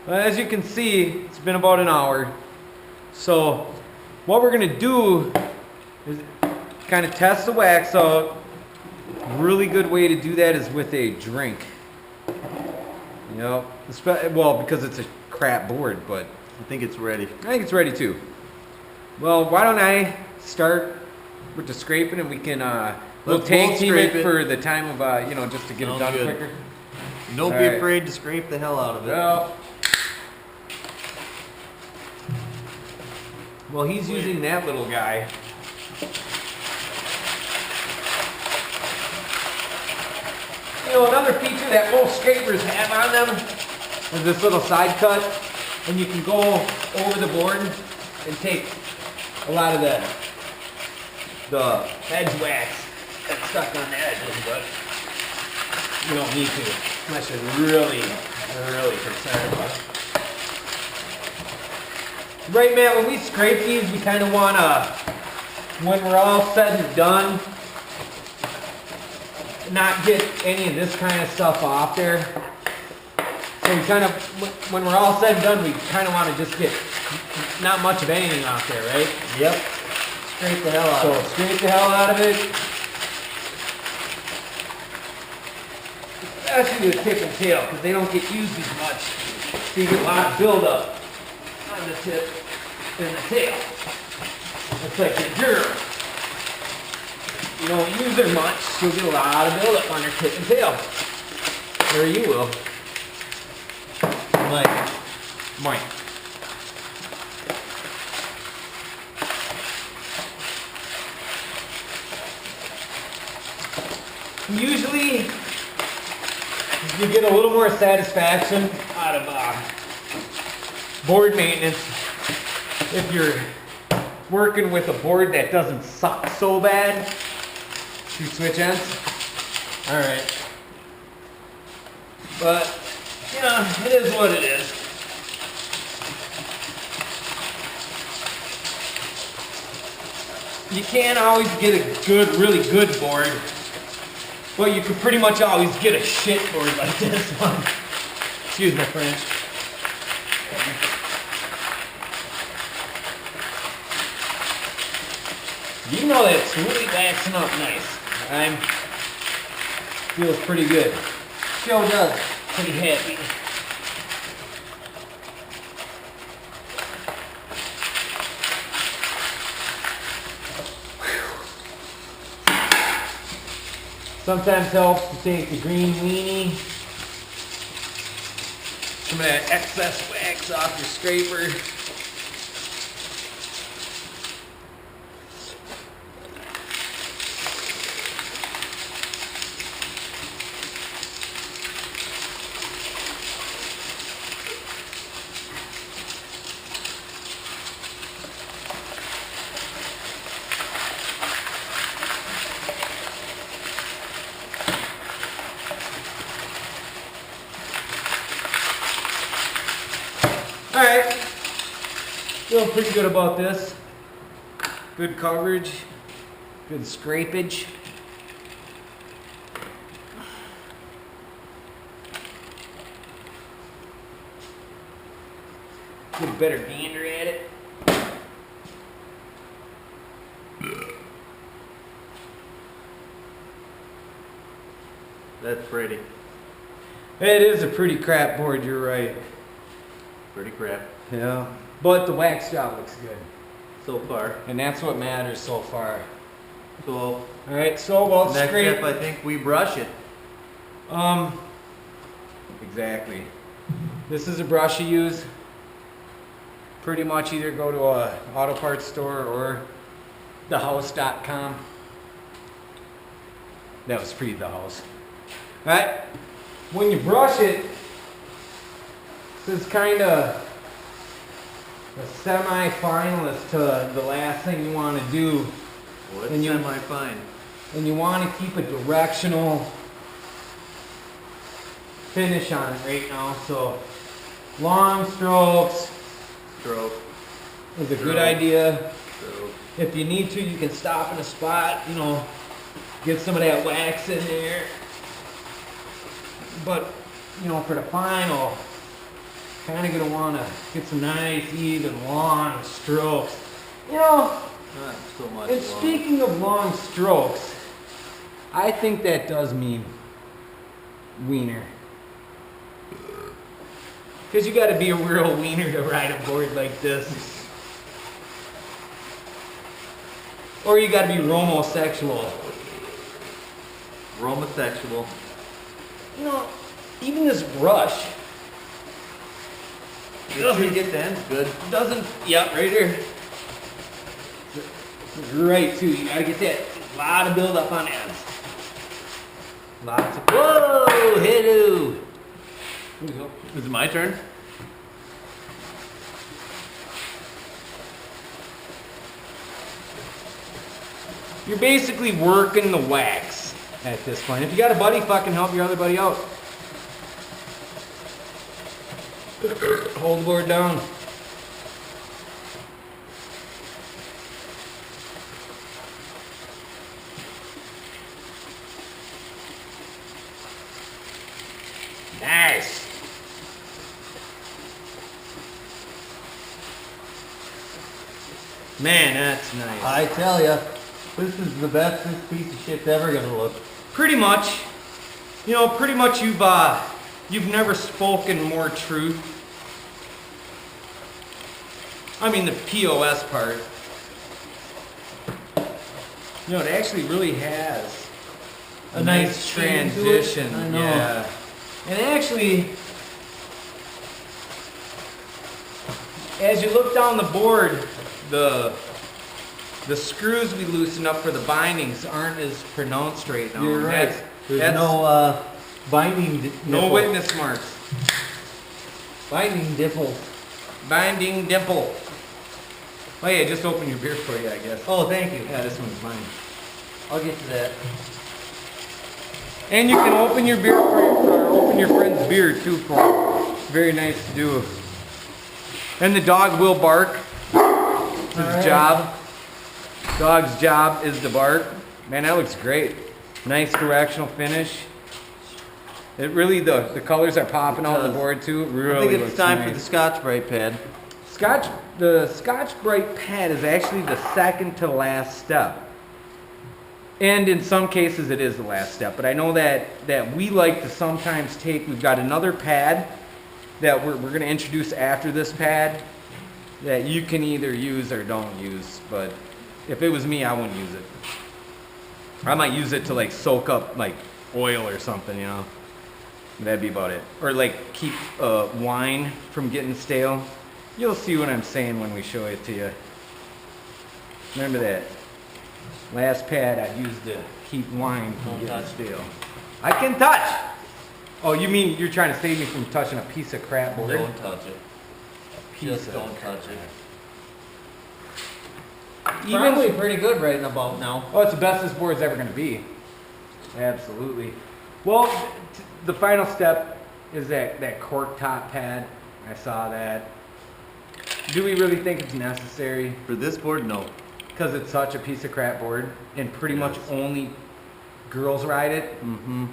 Well, as you can see, it's been about an hour. So what we're gonna do is kind of test the wax out. A really good way to do that is with a drink. Yep. Well, because it's a crap board, but I think it's ready. I think it's ready too. Well, why don't I start with the scraping, and we can we'll tag team it for the time of just to get it done quicker. Don't be afraid to scrape the hell out of it. Well, he's using that little guy. You know, another feature that most scrapers have on them is this little side cut, and you can go over the board and take a lot of the edge wax that's stuck on the edges, but you don't need to unless you're really concerned about it. Right, Matt, when we scrape these, we kind of want to, when we're all said and done, not get any of this kind of stuff off there. So we kind of, when we're all said and done, we kind of want to just get not much of anything off there, right? Yep. Scrape the hell out of it. So scrape the hell out of it. Especially the tip and tail, because they don't get used as much. So you get a lot of buildup on the tip and the tail. It's like your girl. You don't use her much, you'll get a lot of buildup on her tip and tail. Or you will. Like Mike. Usually, you get a little more satisfaction out of board maintenance if you're working with a board that doesn't suck so bad. Two switch ends. Alright. But, yeah, it is what it is. You can't always get a really good board. But you could pretty much always get a shit board like this one. Excuse my French. You know that it's really waxing up nice. Feels pretty good. Joe does. Pretty happy. Sometimes helps to take the green weenie, some of that excess wax off your scraper. Alright, feeling pretty good about this. Good coverage, good scrapage. Get a better gander at it. That's pretty. It is a pretty crap board, you're right. Pretty crap. Yeah. But the wax job looks good. So far. And that's what matters so far. So, alright, so we'll next scrape. step, I think we brush it. Exactly. This is a brush you use. Pretty much either go to a auto parts store or thehouse.com. That was pre the house. Alright? When you brush it, this is kind of a semi-finalist to the last thing you want to do. Well, it's semi-fine. And you want to keep a directional finish on it right now. So long strokes is a good idea. If you need to, you can stop in a spot, get some of that wax in there. But, for the final, kind of going to want to get some nice, even, long strokes. You know, Not so much. and long. speaking of long strokes, I think that does mean wiener. Because you got to be a real wiener to ride a board like this. Or you got to be romosexual. Romosexual. You know, even this brush Make sure you get the ends good. doesn't, yep, right here. Right too, you gotta get that, a lot of build up on ends. Lots of, whoa, hello. Here we go. Is it my turn? You're basically working the wax at this point. If you got a buddy, fucking help your other buddy out. Hold the board down. Nice. Man, that's nice. I tell ya, this is the best this piece of shit's ever gonna look. Pretty much. You know, pretty much you've never spoken more truth. I mean the POS part. You know, it actually really has a nice sheen to it. transition. I know. Yeah. And actually, as you look down the board, the screws we loosen up for the bindings aren't as pronounced right now. You're right. There's That's no binding. no nipple. witness marks. Binding dimple. Binding dimple. Oh yeah, just open your beer for you, I guess. Oh, thank you. Yeah, this one's mine. I'll get to that. And you can open your beer for or open your friend's beer too for him. Very nice to do. And the dog will bark. It's his Alright. job. Dog's job is to bark. Man, that looks great. Nice directional finish. It really, the colors are popping out of the board too. It really I think it's looks time nice. for the Scotch Brite pad. The Scotch Brite pad is actually the second to last step. And in some cases it is the last step, but I know that we like to sometimes we've got another pad that we're going to introduce after this pad that you can either use or don't use, but if it was me, I wouldn't use it. I might use it to like soak up like oil or something, you know. That'd be about it. Or like keep wine from getting stale. You'll see what I'm saying when we show it to you. Remember that last pad I used to keep wine from getting stale. I can touch! Oh, you mean you're trying to save me from touching a piece of crap board? Don't touch it. Piece Just of don't touch it. Even pretty good right about now. oh, it's the best this board's ever going to be. Absolutely. Well, the final step is that cork top pad. I saw that. Do we really think it's necessary? For this board, no. Because it's such a piece of crap board, and pretty much only girls ride it. Mm-hmm.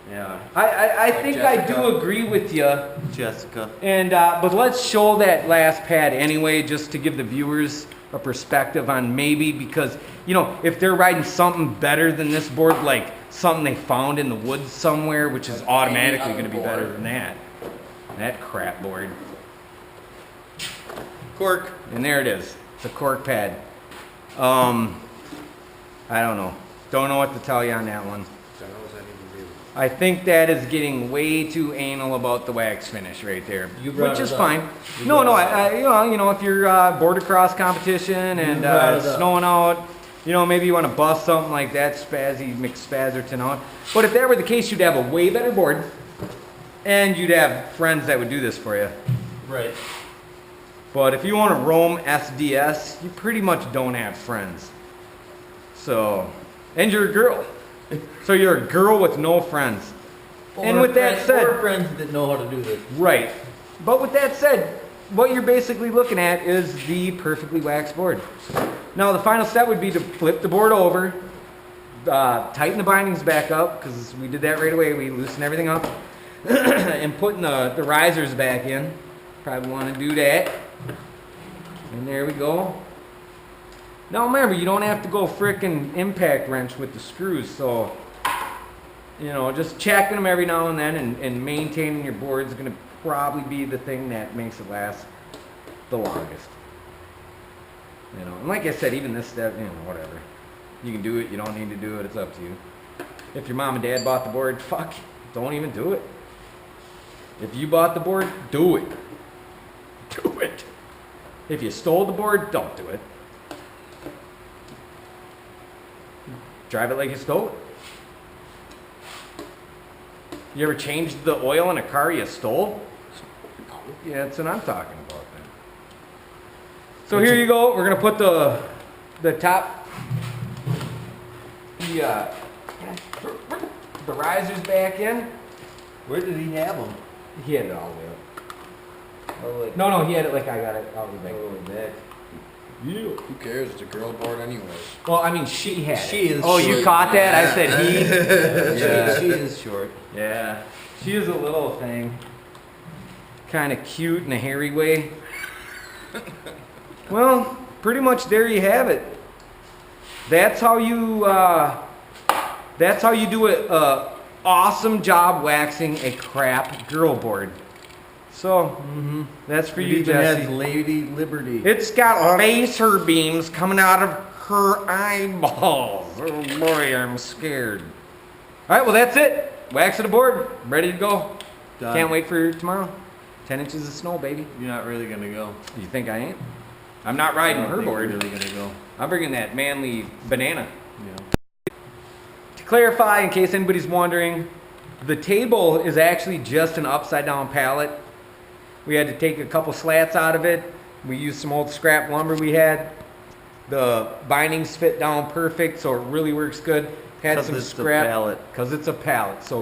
Yeah. I Like think I Jessica. do agree with you. Jessica. And but let's show that last pad anyway, just to give the viewers a perspective on maybe, because you know, if they're riding something better than this board, like something they found in the woods somewhere, which is automatically going to be better than that crap board. Cork. And there it is. It's a cork pad. I don't know what to tell you on that one. I think that is getting way too anal about the wax finish right there, You brought which it is up. fine. You No, brought it up. you know, if you're border cross competition and brought it it's up. snowing out, you know, maybe you want to bust something like that, Spazzy McSpazzerton out. But if that were the case, you'd have a way better board, and you'd have friends that would do this for you. Right. But if you want to roam SDS, you pretty much don't have friends. So, and you're a girl. So you're a girl with no friends. And with that said, or friends that know how to do this. right. But with that said, what you're basically looking at is the perfectly waxed board. Now the final step would be to flip the board over, tighten the bindings back up, because we did that right away. We loosened everything up, and putting the risers back in. probably want to do that. And there we go. Now remember, you don't have to go frickin' impact wrench with the screws, so you know, just checking them every now and then and maintaining your board is going to probably be the thing that makes it last the longest. You know, and like I said, even this step, you know, whatever. You can do it, you don't need to do it, it's up to you. If your mom and dad bought the board, fuck, don't even do it. If you bought the board, do it. Do it. If you stole the board, don't do it. Drive it like you stole it. You ever changed the oil in a car you stole? Yeah, that's what I'm talking about then. So here you go. We're gonna put the top, the risers back in. Where did he have them? He had it all the way up. Oh, like, No, he had it like I got it all the way back. oh, that. Yeah. Who cares? It's a girl board anyways. Well, I mean, she had She it. is Oh, you short. caught that? I said he. Yeah. She is short. Yeah. She is a little thing. Kind of cute in a hairy way. Well, pretty much there you have it. That's how you do a awesome job waxing a crap girl board. So, that's for It you, even Jesse. has Lady Liberty. It's got laser beams coming out of her eyeballs. Oh boy, I'm scared. All right, well that's it. Wax of the board, ready to go. Done. Can't wait for tomorrow. 10 inches of snow, baby. You're not really gonna go. You think I ain't? I'm not riding I don't her think board. You're really gonna go. I'm bringing that manly banana. Yeah. To clarify, in case anybody's wondering, the table is actually just an upside down pallet. We had to take a couple slats out of it. We used some old scrap lumber we had. The bindings fit down perfect, so it really works good. Had 'Cause some it's a scrap pallet. because it's a pallet. So